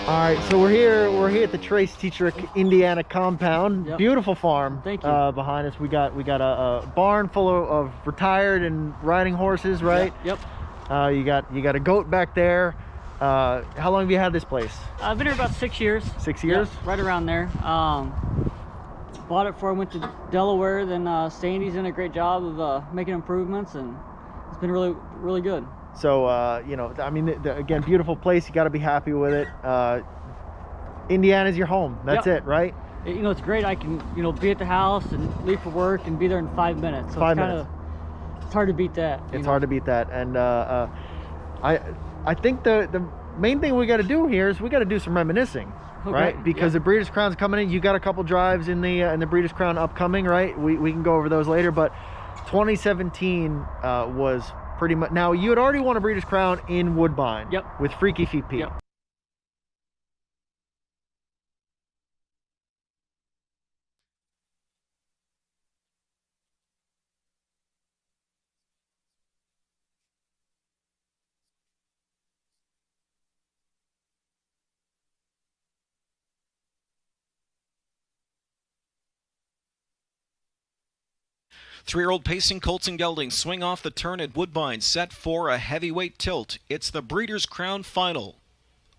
All right, so we're here at the Tetrick, Indiana compound. Yep. Beautiful farm. Thank you. Behind us, we got a barn full of retired and riding horses, right? Yep. You got a goat back there. How long have you had this place? I've been here about 6 years. 6 years? Yep, right around there. Bought it before I went to Delaware. Then Sandy's done a great job of making improvements, and it's been really good. So, you know, I mean, again, beautiful place. You got to be happy with it. Indiana's your home. That's Yep. it, right? You know, it's great. I can, be at the house and leave for work and be there in 5 minutes. So 5 minutes. It's hard to beat that. It's hard to beat that. And I think the main thing we got to do here is we got to do some reminiscing, Okay. right? Because the Breeders' Crown's coming in. You got a couple drives in the Breeders' Crown upcoming, right? We can go over those later. But 2017 was pretty much. Now, you had already won a Breeders' Crown in Woodbine. Yep. With Freaky Feet Pete. Yep. Three-year-old pacing colts and geldings swing off the turn at Woodbine, set for a heavyweight tilt. It's the Breeders' Crown Final.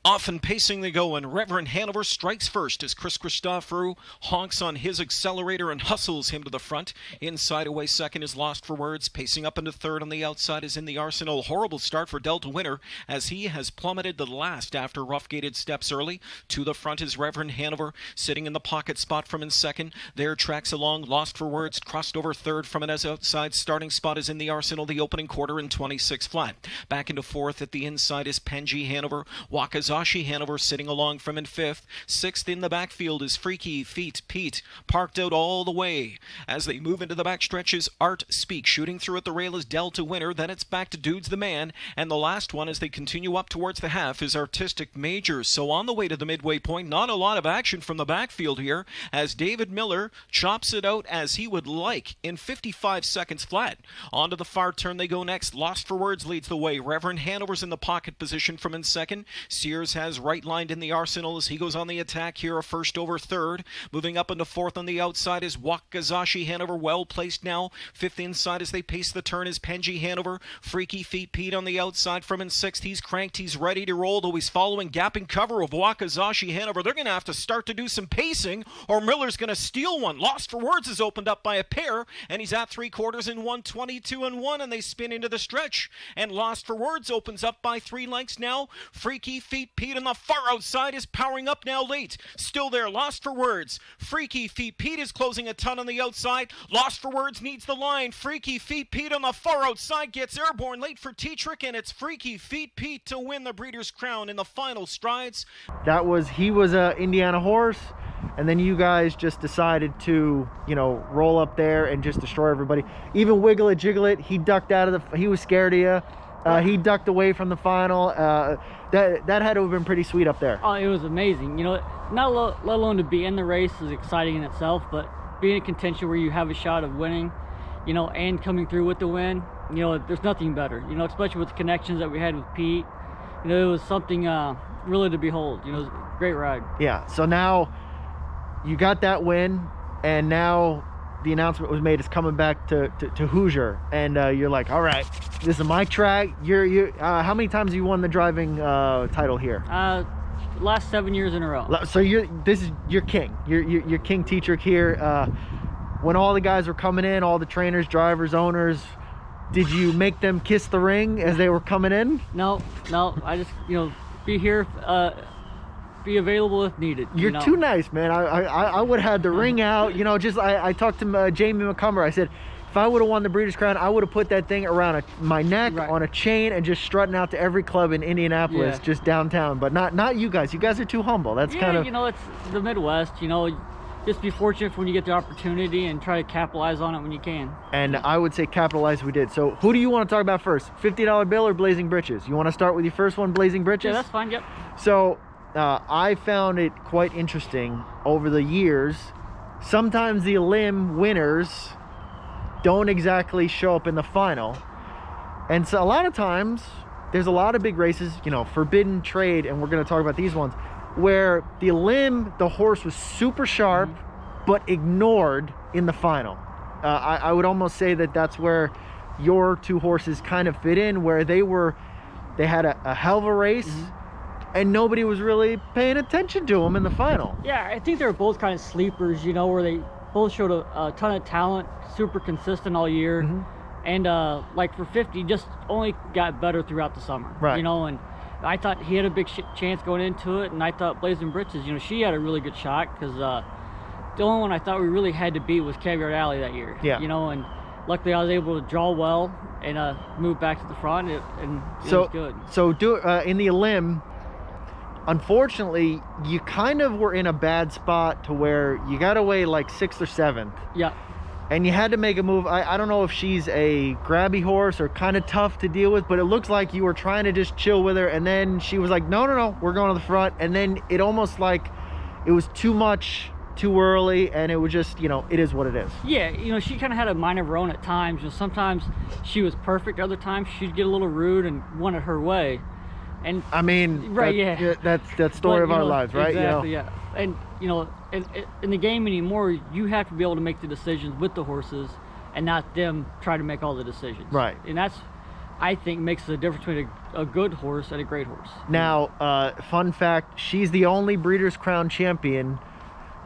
Off and pacing they go, and Reverend Hanover strikes first as Chris Christophorou honks on his accelerator and hustles him to the front. Inside away second is Lost for Words. Pacing up into third on the outside is In the Arsenal. Horrible start for Delta Winner as he has plummeted to last after rough-gated steps early. To the front is Reverend Hanover, sitting in the pocket spot from in second. There tracks along Lost for Words, crossed over third from an outside starting spot is In the Arsenal, the opening quarter in 26 flat. Back into fourth at the inside is Penji Hanover. Wakazashi Hanover sitting along from in fifth. Sixth in the backfield is Freaky Feet Pete, parked out all the way. As they move into the backstretch is Art Speak. Shooting through at the rail is Delta Winner. Then it's back to Dudes the Man. And the last one as they continue up towards the half is Artistic Major. So on the way to the midway point, not a lot of action from the backfield here as David Miller chops it out as he would like in 55 seconds flat. Onto the far turn they go next. Lost for Words leads the way. Reverend Hanover's in the pocket position from in second. Sears has right lined In the Arsenal as he goes on the attack here, a first over third. Moving up into fourth on the outside is Wakazashi Hanover, well placed now. Fifth inside as they pace the turn is Penji Hanover. Freaky Feet Pete on the outside from in sixth. He's cranked, he's ready to roll, though he's following gapping cover of Wakazashi Hanover. They're going to have to start to do some pacing or Miller's going to steal one. Lost for Words is opened up by a pair and he's at 3/4 in 1:22.1 and they spin into the stretch. And Lost for Words opens up by 3 lengths now. Freaky Feet Pete on the far outside is powering up now late. Still there, Lost for Words. Freaky Feet Pete is closing a ton on the outside. Lost for Words needs the line. Freaky Feet Pete on the far outside gets airborne late for Tetrick, and it's Freaky Feet Pete to win the Breeders' Crown in the final strides. He was a Indiana horse, and then you guys just decided to, roll up there and just destroy everybody. Even Wiggle It Jiggle It, he ducked out of he was scared of you. He ducked away from the final. That had to have been pretty sweet up there. Oh, it was amazing. Not let alone to be in the race is exciting in itself, but being in contention where you have a shot of winning, and coming through with the win, there's nothing better. Especially with the connections that we had with Pete. It was something really to behold. It was a great ride. Yeah. So now you got that win, and now the announcement was made it's coming back to Hoosier, and you're like, all right, this is my track. How many times have you won the driving title here? Last 7 years in a row. So this is your king. You're King Tetrick here. When all the guys were coming in, all the trainers, drivers, owners, did you make them kiss the ring as they were coming in? No. I just be here. Be available if needed. You're too nice, man. I would have had the ring out. I talked to Jamie McCumber. I said, if I would have won the Breeders' Crown, I would have put that thing around my neck, right, on a chain, and just strutting out to every club in Indianapolis, just downtown. But not you guys. You guys are too humble. That's kind of, it's the Midwest. Just be fortunate when you get the opportunity and try to capitalize on it when you can. And I would say capitalize we did. So who do you want to talk about first? $50 bill or Blazin Britches? You want to start with your first one, Blazin Britches? Yeah, that's fine. Yep. So I found it quite interesting over the years. Sometimes the elim winners don't exactly show up in the final. And so a lot of times, there's a lot of big races, Forbidden Trade, and we're going to talk about these ones. where the elim, the horse was super sharp, but ignored in the final. I would almost say that that's where your two horses kind of fit in, where they had a hell of a race, and nobody was really paying attention to them in the final. Yeah, I think they were both kind of sleepers, you know, where they both showed a ton of talent, super consistent all year. And like for 50, just only got better throughout the summer. Right. You know, and I thought he had a big chance going into it, and I thought Blazin Britches, you know, she had a really good shot, because the only one I thought we really had to beat was Caviar Alley that year. Yeah. You know, and luckily I was able to draw well and move back to the front, and it was good. So in the elim, unfortunately, you kind of were in a bad spot to where you got away like 6th or 7th. Yeah. And you had to make a move. I don't know if she's a grabby horse or kind of tough to deal with, but it looks like you were trying to just chill with her, and then she was like, no, we're going to the front. And then it almost like it was too much too early, and it was just, you know, it is what it is. Yeah, you know, she kind of had a mind of her own at times. You know, sometimes she was perfect, other times she'd get a little rude and want it her way. And I mean, right, that's story of our lives, right? Exactly, you know? yeah. And you know, in the game anymore, you have to be able to make the decisions with the horses, and not them try to make all the decisions. Right. And that's, I think, makes the difference between a good horse and a great horse. Now, fun fact: she's the only Breeders' Crown champion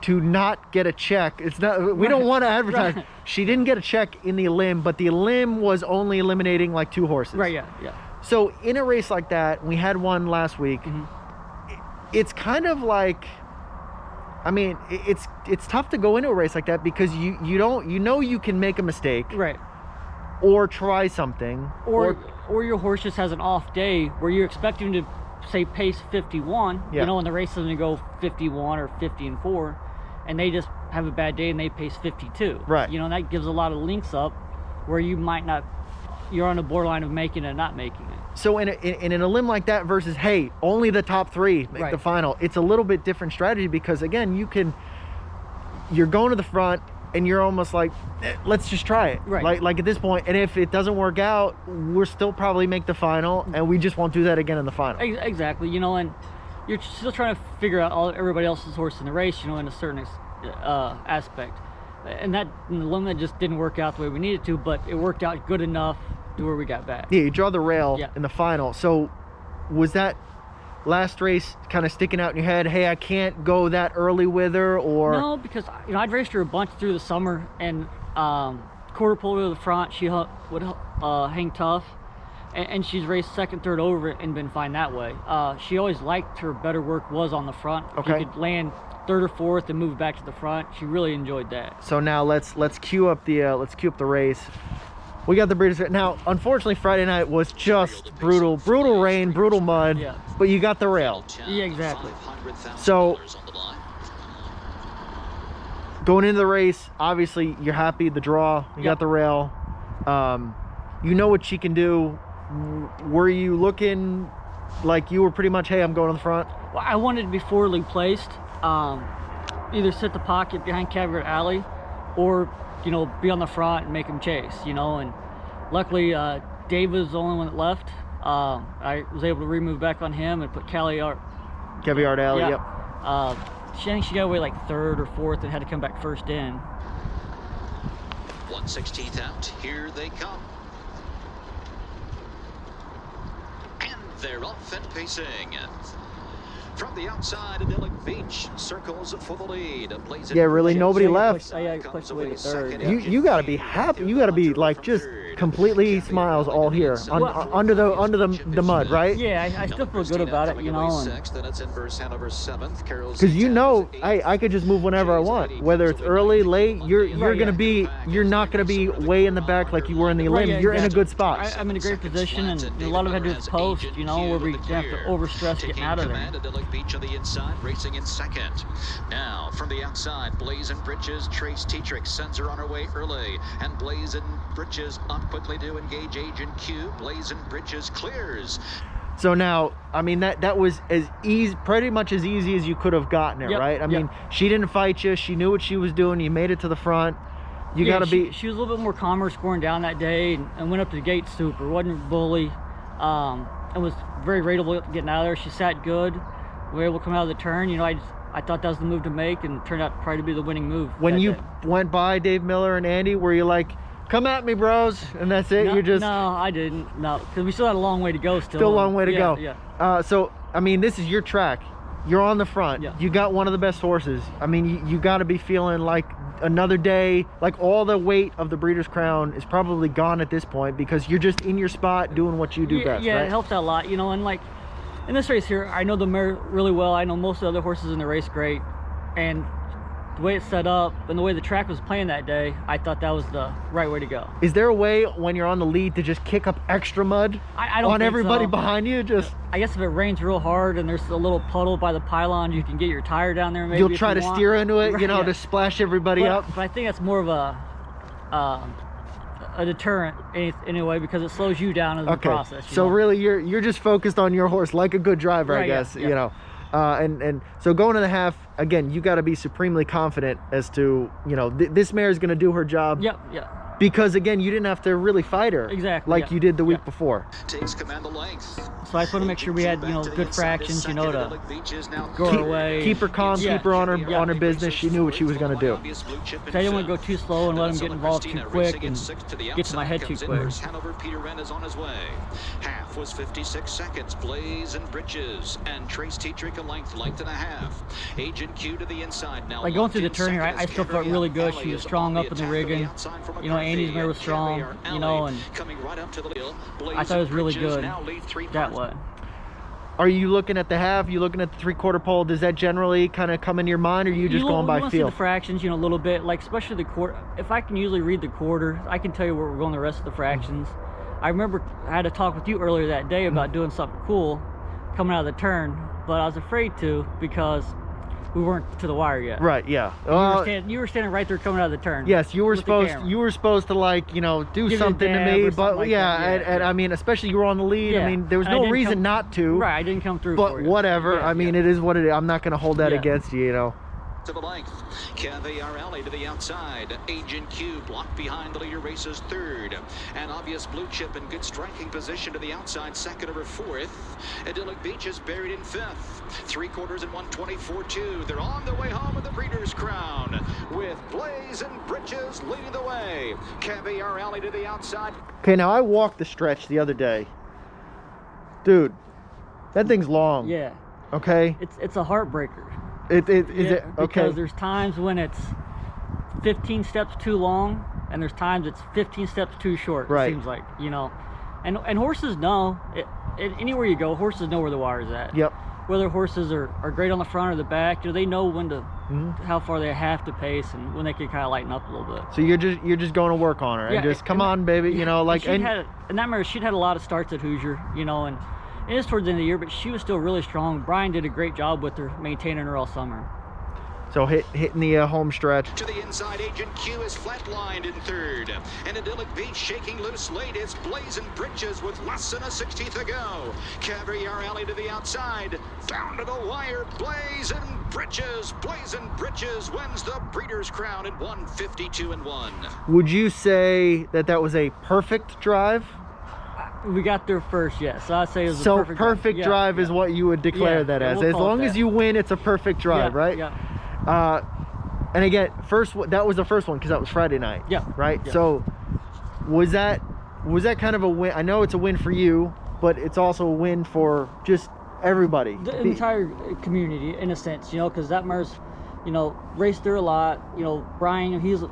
to not get a check. It's not. We don't want to advertise. Right. She didn't get a check in the elim, but the elim was only eliminating like 2 horses. Right. Yeah. Yeah. So in a race like that, we had one last week. It's kind of like, I mean, it's tough to go into a race like that, because you know you can make a mistake, right, or try something, or your horse just has an off day where you expect him to say pace 51, you know, and the race is going to go 51 or 50 and 4, and they just have a bad day and they pace 52. Right. You know, and that gives a lot of links up where you might not, you're on the borderline of making it and not making it. So in an elim like that versus, hey, only the top 3 make the final, it's a little bit different strategy, because again, you're going to the front and you're almost like, let's just try it. Right. Like at this point, and if it doesn't work out, we'll still probably make the final, and we just won't do that again in the final. Exactly, you know, and you're still trying to figure out everybody else's horse in the race, you know, in a certain aspect. And that in the limit just didn't work out the way we needed to, but it worked out good enough to where we got back. Yeah, you draw the rail in the final. So was that last race kind of sticking out in your head, hey, I can't go that early with her? Or no, because, you know, I'd raced her a bunch through the summer, and quarter pole to the front, she would hang tough, and she's raced 2nd, 3rd over it and been fine that way. She always liked her better work was on the front. If you could land 3rd or 4th and move back to the front, she really enjoyed that. So now let's cue up the race. We got the Breeders' now. Unfortunately, Friday night was just brutal rain, brutal mud. Yeah. But you got the rail. Yeah, exactly. So going into the race, obviously you're happy. The draw, you got the rail. You know what she can do. Were you looking like you were pretty much, hey, I'm going to the front? Well, I wanted to be forwardly placed. Either sit the pocket behind Caviar Alley, or, you know, be on the front and make him chase, you know. And luckily Dave was the only one that left. I was able to remove back on him and put Caviar Alley. Yep. I think she got away like 3rd or 4th and had to come back 1st in. 1/16 out, here they come, and they're off and pacing. From the outside, idyllic beach circles for the lead. Yeah, really, nobody left. I pushed away to 3rd. You got to be happy. You got to be like just completely smiles all here under the mud, right? Yeah, I still feel good about it, you know. Because you know, I could just move whenever I want, whether it's early, late. You're not gonna be way in the back like you were in the elim. You're in a good spot. I'm in a great position, and a lot of it had to do with post, you know, where we didn't have to overstress getting out of there. Beach on the inside, racing in 2nd. Now, from the outside, Blazin Britches, Trace Tetrick sends her on her way early, and Blazin Britches up quickly to engage Agent Q. Blazin Britches clears. So now, I mean, that was as easy, pretty much as easy as you could have gotten it, right? I mean, she didn't fight you. She knew what she was doing. You made it to the front. You got to be. She was a little bit more calmer scoring down that day, and went up to the gate super. Wasn't bully, and was very rateable getting out of there. She sat good. we were able to come out of the turn. You know, I thought that was the move to make, and it turned out probably to be the winning move. When you day. went by Dave Miller and Andy, were you like, come at me, bros, and that's it? No, You're just... No, I didn't. No, because we still had a long way to go still. Still a long way to go. Yeah. So, I mean, this is your track. You're on the front. Yeah. You got one of the best horses. I mean, you got to be feeling like another day, like all the weight of the Breeders' Crown is probably gone at this point because you're just in your spot doing what you do best, Yeah, right? it helps out a lot, you know, and like in this race here, I know the mare really well. I know most of the other horses in the race great, and the way it's set up and the way the track was playing that day, I thought that was the right way to go. Is there a way when you're on the lead to just kick up extra mud I don't on think everybody so. behind you? Just I guess if it rains real hard and there's a little puddle by the pylon, you can get your tire down there. Maybe you'll try to steer into it, right, you know, yeah. to splash everybody up. But I think that's more of a deterrent anyway, because it slows you down in the process. So know? really, you're just focused on your horse like a good driver, Right, I guess. yeah. You know, and so going to the half again, you got to be supremely confident as to, you know, this mare is going to do her job. Yep. Because again, you didn't have to really fight her Exactly, like yeah. you did the week Yeah. before. Takes command of length. So I just want to make sure we had, you know, good fractions, you know, to go our way. Keep her calm, Yeah. keep her on her business. She knew what she was going to do. So I didn't want to go too slow and let him get involved too quick and get to my head too quick. Hanover Peter Wren is on his way. Half was 56 seconds. Blazin Britches and Trace Tetrick a length and a half. Agent Q to the inside now. Like going through the turn here, I still felt really good. She was strong up in the rigging. You know, Andy's mare was strong, you know, and I thought it was really good that way. Are you looking at the half? You looking at the 3/4 pole? Does that generally kind of come in your mind, or are you just going by see feel? the fractions, you know, a little bit, like especially the quarter. If I can usually read the quarter, I can tell you where we're going the rest of the fractions. I remember I had a talk with you earlier that day about doing something cool coming out of the turn, but I was afraid to because we weren't to the wire yet. Right, yeah. You were standing right there coming out of the turn. Yes, you were with the supposed to, like, you know, do Give it a something to dab me, or but something like yeah, that, yeah, and I mean, especially you were on the lead. Yeah. I mean, there was And I no didn't reason come- not to. Right, I didn't come through But for you. whatever. Yeah, I mean, it is what it is. I'm not going to hold that Yeah. against you, you know. To the length. Caviar Alley to the outside. Agent Q blocked behind the leader, races third. And Obvious Blue Chip in good striking position to the outside, second over fourth. Idyllic Beach is buried in fifth. 3/4 and 124.2. They're on their way home with the Breeders' Crown, with Blazin Britches leading the way. Caviar Alley to the outside. Okay, now I walked the stretch the other day. Dude, that thing's long. Yeah, Okay? it's a heartbreaker. Is Yeah, it? Okay. Because there's times when it's 15 steps too long, and there's times it's 15 steps too short. Right. It seems like, you know, and horses know anywhere you go, horses know where the wire's at. Yep. Whether horses are great on the front or the back, you know, they know when to Mhm. how far they have to pace and when they can kind of lighten up a little bit. So you're just going to work on her Yeah, and just come and- on, baby. You know, like and that mare, she'd had a lot of starts at Hoosier, you know, and it is towards the end of the year, but she was still really strong. Brian did a great job with her, maintaining her all summer. so hitting the home stretch. To the inside, Agent Q is flatlined in third. And Idyllic Beach shaking loose late. It's Blazin Britches with less than a 16th to go. Caviar Alley to the outside. Down to the wire, Blazin Britches. Blazin Britches wins the Breeders' Crown at 152 and 1. Would you say that was a perfect drive? We got there first, yes. So I'd say it was So a perfect drive Yeah, is what you would declare Yeah, that yeah, as. we'll As call it long as that. you win, it's a perfect drive, Yeah, right? Yeah. And again, that was the first one because that was Friday night. Yeah. Right. Yeah. So was that kind of a win? I know it's a win for you, but it's also a win for just everybody. The entire community, in a sense, you know, because that mare's, you know, raced there a lot. You know, Brian, he's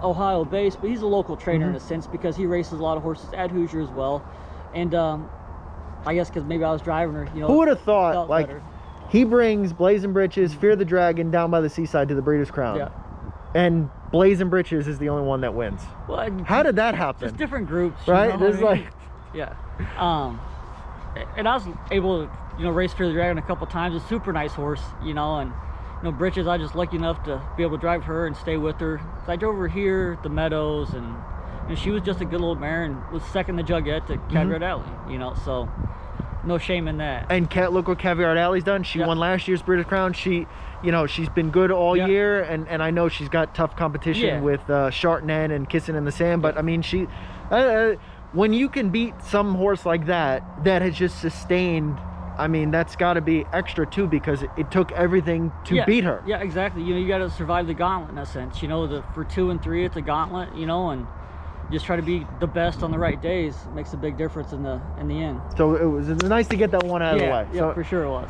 Ohio based, but he's a local trainer in a sense because he races a lot of horses at Hoosier as well. And I guess because maybe I was driving her, you know. Who would have thought, felt like, better. he brings Blazin Britches, Fear the Dragon down by the seaside to the Breeders' Crown. Yeah. And Blazin Britches is the only one that wins. Well, How did that happen? Just different groups, you Right? know what There's I mean? like, Yeah. And I was able to, you know, race Fear the Dragon a couple times. A super nice horse, you know, and you know, Britches, I was just lucky enough to be able to drive her and stay with her. So I drove her here, the Meadows, and she was just a good little mare and was second to Jugette to Caviar Alley, you know, so no shame in that. and look what Caviar Alley's done. She Yeah. won last year's Breeders' Crown. She, you know, she's been good all Yeah. year, and I know she's got tough competition Yeah. with Chartnan and Kissing in the Sand. But I mean, she, when you can beat some horse like that has just sustained I mean, that's got to be extra too, because it took everything to beat her. Yeah, exactly. You know, you got to survive the gauntlet in a sense. You know, for 2 and 3, it's a gauntlet. You know, and just try to be the best on the right days makes a big difference in the end. So it was nice to get that one out of the way. Yeah, So, for sure it was.